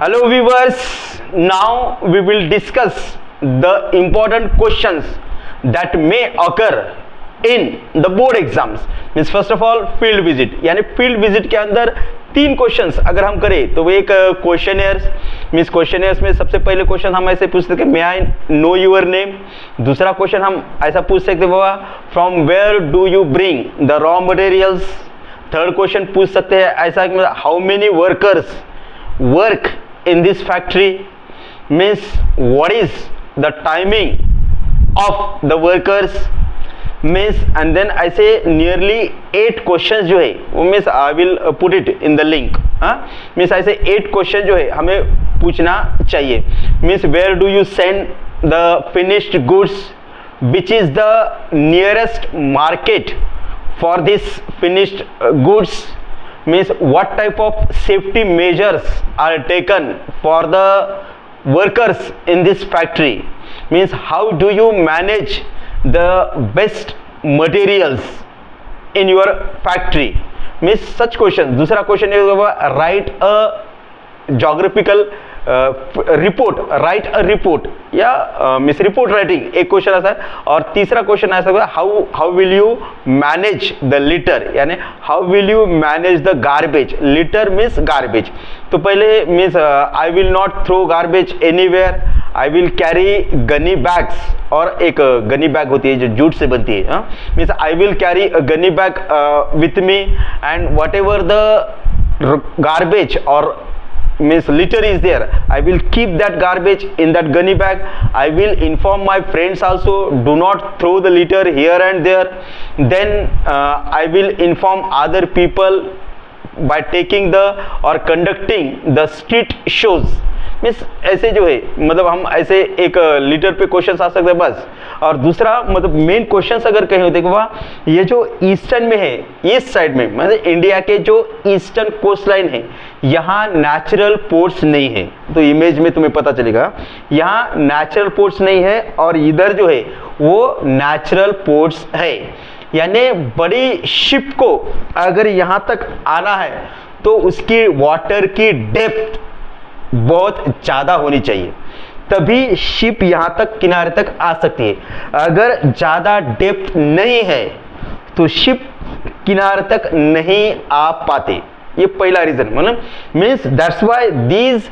Hello viewers, now we will discuss the important questions that may occur in the board exams. Means first of all field visit, यानी field visit के अंदर तीन questions अगर हम करें तो वो एक क्वेश्चनर्स, मीन्स क्वेश्चनर्स में सबसे पहले क्वेश्चन हम ऐसे पूछ सकते हैं may I know your name. दूसरा क्वेश्चन हम ऐसा पूछ सकते हैं बाबा from where do you bring the raw materials. Third question पूछ सकते हैं ऐसा how many workers work in this factory, means what is the timing of the workers, means and then I say nearly 8 questions जो है वो means I will put it in the link, means I say 8 question जो है हमें पूछना चाहिए। means where do you send the finished goods, which is the nearest market for this finished goods, means what type of safety measures are taken for the workers in this factory, means how do you manage the best materials in your factory, means such question। दूसरा question है write a geographical report, write a report या miss report writing एक question ऐसा है। और तीसरा question ऐसा है how will you manage the litter, यानी how will you manage the garbage. Litter means garbage, तो पहले means I will not throw garbage anywhere, I will carry gunny bags, और एक गनी बैग होती है जो जूट से बनती है, means I will carry a gunny bag with me and what ever the garbage और means litter is there, I will keep that garbage in that gunny bag. I will inform my friends also, do not throw the litter here and there. Then I will inform other people by taking the or conducting the street shows, means ऐसे जो है मतलब हम ऐसे एक litre पे question आ सकते हैं बस। और दूसरा मतलब मेन क्वेश्चन अगर कहीं होते कि ये जो ईस्टर्न में है, ईस्ट साइड में मतलब इंडिया के जो ईस्टर्न कोस्ट लाइन है यहाँ नेचुरल पोर्ट्स नहीं है, तो इमेज में तुम्हें पता चलेगा यहाँ नेचुरल पोर्ट्स नहीं है और इधर जो है वो नेचुरल पोर्ट्स है। यानी बड़ी शिप को अगर यहाँ तक आना है तो उसकी वाटर की डेप्थ बहुत ज़्यादा होनी चाहिए, तभी शिप यहाँ तक किनारे तक आ सकती है। अगर ज़्यादा डेप्थ नहीं है तो शिप किनारे तक नहीं आ पाते, ये पहला रीजन। मतलब means that's why these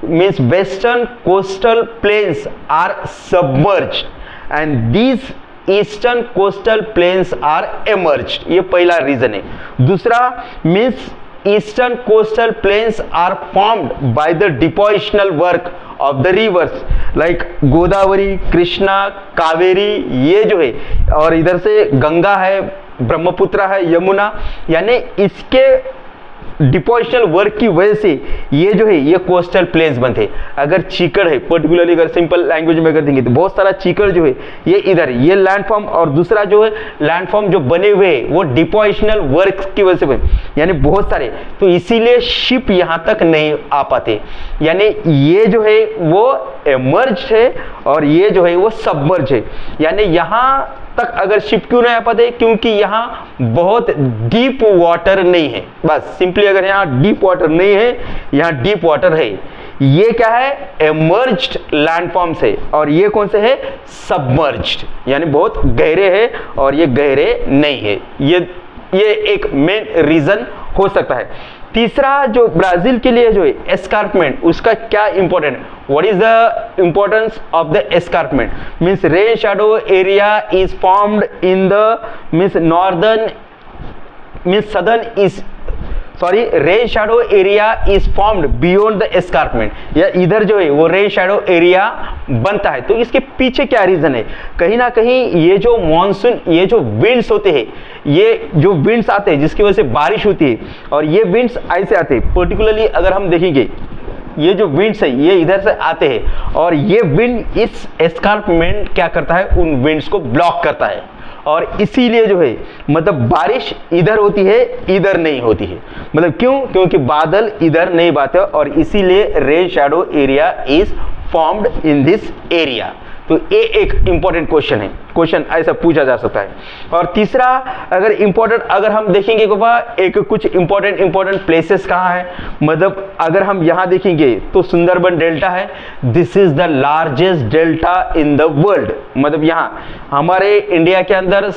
means western coastal plains are submerged and these eastern coastal plains are emerged, ये पहला रीजन है। दूसरा means Eastern coastal plains are formed by the depositional work of the rivers like Godavari, Krishna, Kaveri, ये जो है और इधर से गंगा है, ब्रह्मपुत्र है, यमुना, यानी इसके डिपोजिशनल वर्क की वजह से ये जो है ये कोस्टल प्लेन्स बनते। अगर चीकड़ है पर्टिकुलरली अगर सिंपल लैंग्वेज में अगर देंगे तो बहुत सारा चीकड़ जो है ये इधर ये लैंडफॉर्म और दूसरा जो है लैंडफॉर्म जो बने हुए हैं वो डिपोजिशनल वर्क की वजह से बने, यानी बहुत सारे, तो इसीलिए शिप यहाँ तक नहीं आ पाते। यानी ये जो है वो एमर्ज है और ये जो है वो सबमर्ज है। यानी यहाँ तक अगर शिप क्यों नहीं आ पाते, क्योंकि यहाँ बहुत डीप वाटर नहीं है, बस सिंपली अगर यहाँ डीप वाटर नहीं है, यहाँ डीप वाटर है। ये क्या है एमर्ज्ड लैंडफॉर्म्स है और ये कौन से है सबमर्ज्ड, यानी बहुत गहरे है और ये गहरे नहीं है। ये एक मेन रीजन हो सकता है। तीसरा जो ब्राजील के लिए जो है एस्कार्पमेंट, उसका क्या important, what is the importance of the escarpment, means rain shadow area is formed in the means northern means southern is sorry rain shadow area is formed beyond the escarpment, या इधर जो है वो rain shadow area बनता है। तो इसके पीछे क्या रीजन है, कहीं ना कहीं ये जो मॉनसून ये जो विंड्स होते हैं, ये जो विंड्स आते हैं जिसकी वजह से बारिश होती है और ये विंड्स ऐसे आते हैं, पर्टिकुलरली अगर हम देखेंगे ये जो विंड्स है ये इधर से आते हैं और ये विंड इस एस्कार्पमेंट क्या करता है उन विंड्स को ब्लॉक करता है और इसीलिए जो है मतलब बारिश इधर होती है इधर नहीं होती है। मतलब क्यों, क्योंकि बादल इधर नहीं आते और इसीलिए rain shadow area is formed in this area. तो ये एक इंपॉर्टेंट क्वेश्चन है, क्वेश्चन ऐसा पूछा जा सकता है। और तीसरा अगर इंपॉर्टेंट अगर हम देखेंगे कि एक कुछ इंपॉर्टेंट प्लेसेस कहाँ है, मतलब अगर हम यहाँ देखेंगे तो सुंदरबन डेल्टा है, this is the largest delta in the world, मतलब यहाँ हमारे इंडिया के अंदर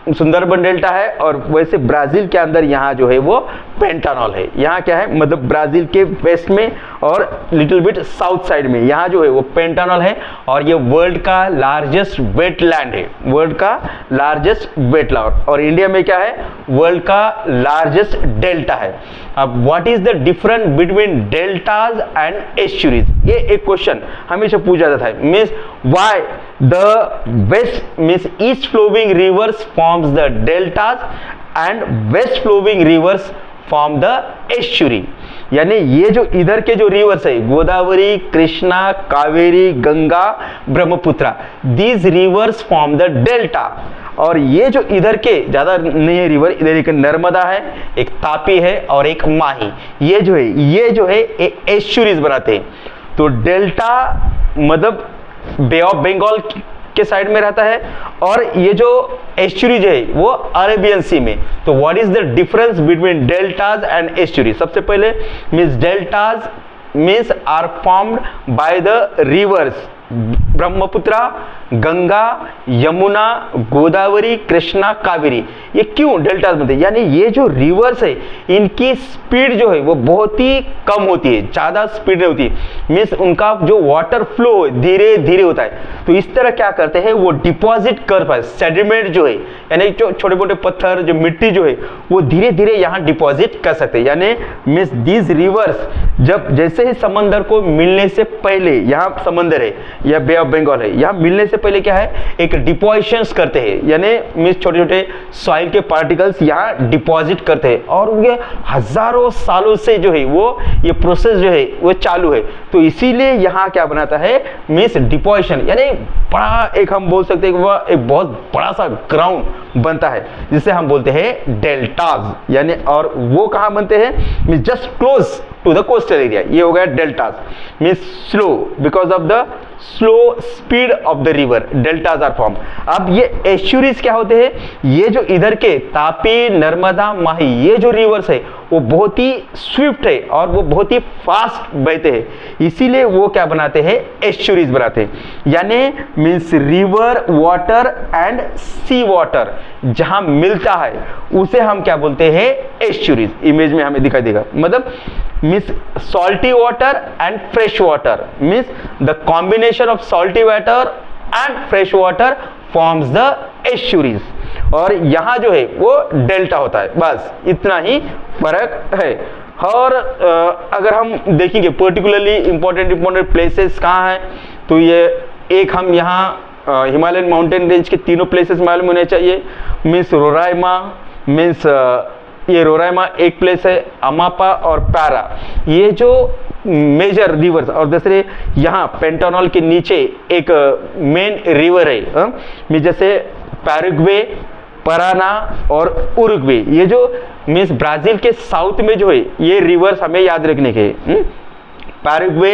सुंदरबन डेल्टा है, और वैसे ब्राजील के अंदर यहाँ जो है वो पेंटानॉल है। यहाँ क्या है, मतलब ब्राजील के वेस्ट में और लिटिल बिट साउथ साइड में यहाँ जो है वो पेंटानॉल है, और ये वर्ल्ड का लार्जेस्ट वेटलैंड है, वर्ल्ड का लार्जेस्ट वेटलैंड। और इंडिया में क्या है, वर्ल्ड का लार्जेस्ट डेल्टा है। अब what is the difference between deltas and estuaries, ये एक क्वेश्चन हमेशा पूछा जाता है। Means why the west means east flowing rivers forms the deltas and west flowing rivers form the estuary. यानी ये जो इधर के जो रिवर्स है, Godavari, Krishna, Kaveri, Ganga, Brahmaputra, these reverse form the delta. और ये जो इधर के ज्यादा नहीं है रिवर, इधर एक नर्मदा है, एक तापी है और एक माही, ये जो है एस्चुरीज बनाते हैं। तो डेल्टा मतलब बे ऑफ बंगाल के साइड में रहता है, और ये जो एस्चुरीज है वो अरेबियन सी में। तो what is the difference between deltas and estuaries? सबसे पहले means deltas means are formed by the rivers Brahmaputra, Ganga, Yamuna, Godavari, Krishna, Kaveri. ये क्यों डेल्टाज बनते हैं? यानी ये जो रिवर्स है इनकी स्पीड जो है वो बहुत ही कम होती है, ज्यादा स्पीड नहीं होती, मीन्स उनका जो वाटर फ्लो धीरे धीरे होता है। तो इस तरह क्या करते हैं, वो डिपॉजिट कर पाए सेडिमेंट जो है, यानी जो छोटे मोटे पत्थर जो मिट्टी जो है वो धीरे धीरे यहाँ डिपॉजिट कर सकते हैं। यानी मीन्स दीज रिवर्स जब जैसे ही समंदर को मिलने से पहले, यहाँ समंदर है या बे ऑफ बंगाल है, यहाँ मिलने से पहले क्या है, एक डिपोजिशंस करते हैं, यानी मीन्स छोटे छोटे सॉइल के पार्टिकल्स यहाँ डिपॉजिट करते हैं, और ये हजारों सालों से जो है वो ये प्रोसेस जो है वो चालू है। तो इसीलिए यहाँ क्या बनाता है, मीन्स डिपोजिशन, यानी बड़ा एक हम बोल सकते हैं कि वह एक बहुत बड़ा सा ग्राउंड बनता है जिसे हम बोलते हैं डेल्टाज। यानी और वो कहाँ बनते हैं, means just close to the coastal area, ये हो गया deltas. Means slow, because of the slow speed of the river deltas are form. अब ये एस्चुरीज क्या होते हैं, ये जो इधर के तापी, नर्मदा, माही, ये जो रिवर्स है वो बहुत ही स्विफ्ट है और वो बहुत ही फास्ट बहते हैं, इसीलिए वो क्या बनाते हैं, एस्चुरीज बनाते हैं। यानी means river water and sea water जहां मिलता है उसे हम क्या बोलते हैं, एस्चुरीज। इमेज में हमें दिखाई देगा, मतलब means salty water and fresh water, means the combination of salty water and fresh water forms the estuaries. और यहाँ जो है वो डेल्टा होता है, बस इतना ही फर्क है। और अगर हम देखेंगे पर्टिकुलरली इंपॉर्टेंट प्लेसेस कहाँ हैं, तो ये एक हम यहाँ हिमालयन माउंटेन रेंज के तीनों प्लेसेस मालूम होने चाहिए। मीन्स रोराइमा, मीन्स ये रोराइमा एक प्लेस है, अमापा और पैरा, ये जो मेजर रिवर्स। और दूसरे यहाँ पेंटानॉल के नीचे एक मेन रिवर है, जैसे पैराग्वे, पराना और उरुग्वे, ये जो मीन्स ब्राजील के साउथ में जो है ये रिवर्स हमें याद रखने के। पैराग्वे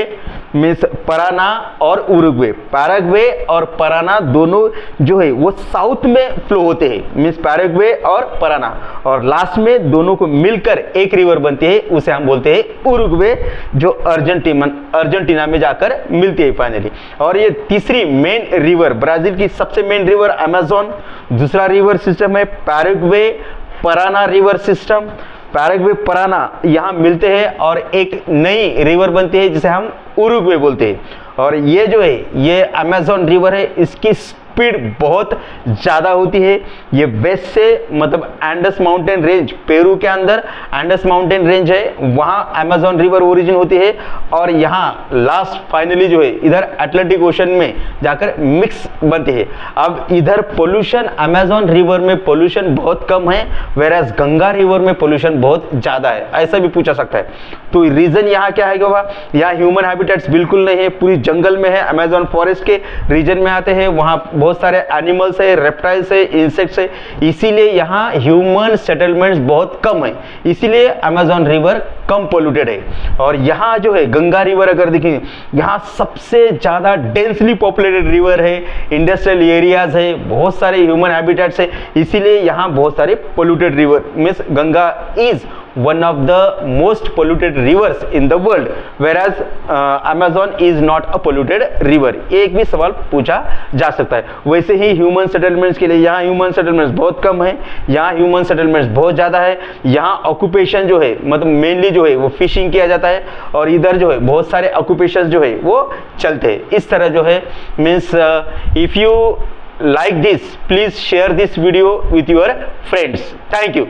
मीन्स पराना और उरुग्वे, पैराग्वे और पराना दोनों जो है वो साउथ में फ्लो होते हैं, मीन्स पैराग्वे और पराना, और लास्ट में दोनों को मिलकर एक रिवर बनती है, उसे हम बोलते हैं उरुग्वे, जो अर्जेंटीना में जाकर मिलती है फाइनली। और ये तीसरी मेन रिवर, ब्राजील की सबसे मेन रिवर अमेज़न, दूसरा रिवर सिस्टम है Paraguay Parana river system. Paraguay Parana यहाँ मिलते हैं और एक नई रिवर बनती है जिसे हम उरुग्वे बोलते हैं। और ये जो है ये अमेज़न रिवर है, इसकी स्पीड बहुत ज़्यादा होती है। ये वेस्ट से मतलब एंडस माउंटेन रेंज, पेरू के अंदर एंडस माउंटेन रेंज है, वहाँ अमेज़न रिवर ओरिजिन होती है, और यहाँ लास्ट फाइनली जो है इधर अटलांटिक ओशन में जाकर मिक्स बनती है। अब इधर पोल्यूशन, अमेज़न रिवर में पोल्यूशन बहुत कम है, वेराज गंगा रिवर में पोल्यूशन बहुत ज़्यादा है, ऐसा भी पूछा सकता है। तो रीज़न यहाँ क्या है कि यहाँ ह्यूमन हैबिटेट्स बिल्कुल नहीं है, पूरी जंगल में है, अमेज़न फॉरेस्ट के रीजन में आते हैं, वहाँ बहुत बहुत सारे एनिमल्स है, रेप्टाइल्स है, इंसेक्ट्स है, इसीलिए यहाँ ह्यूमन सेटलमेंट्स बहुत कम है, इसीलिए अमेजॉन रिवर कम पोल्यूटेड है। और यहाँ जो है गंगा रिवर अगर देखेंगे, यहाँ सबसे ज़्यादा डेंसली पॉपुलेटेड रिवर है, इंडस्ट्रियल एरियाज है, बहुत सारे ह्यूमन हैबिटेट्स है, इसीलिए यहाँ बहुत सारे polluted river means Ganga is one of the most polluted rivers in the world, whereas Amazon is not a polluted river। एक भी सवाल पूछा जा सकता है। वैसे ही ह्यूमन सेटलमेंट्स के लिए यहाँ ह्यूमन सेटलमेंट्स बहुत कम है, यहाँ ह्यूमन सेटलमेंट्स बहुत ज़्यादा है। यहाँ ऑक्यूपेशन जो है मतलब मेनली जो है वो फिशिंग किया जाता है, और इधर जो है बहुत सारे ऑक्यूपेशन जो है वो चलते हैं। इस तरह जो है means if you like this, please share this video with your friends। Thank you।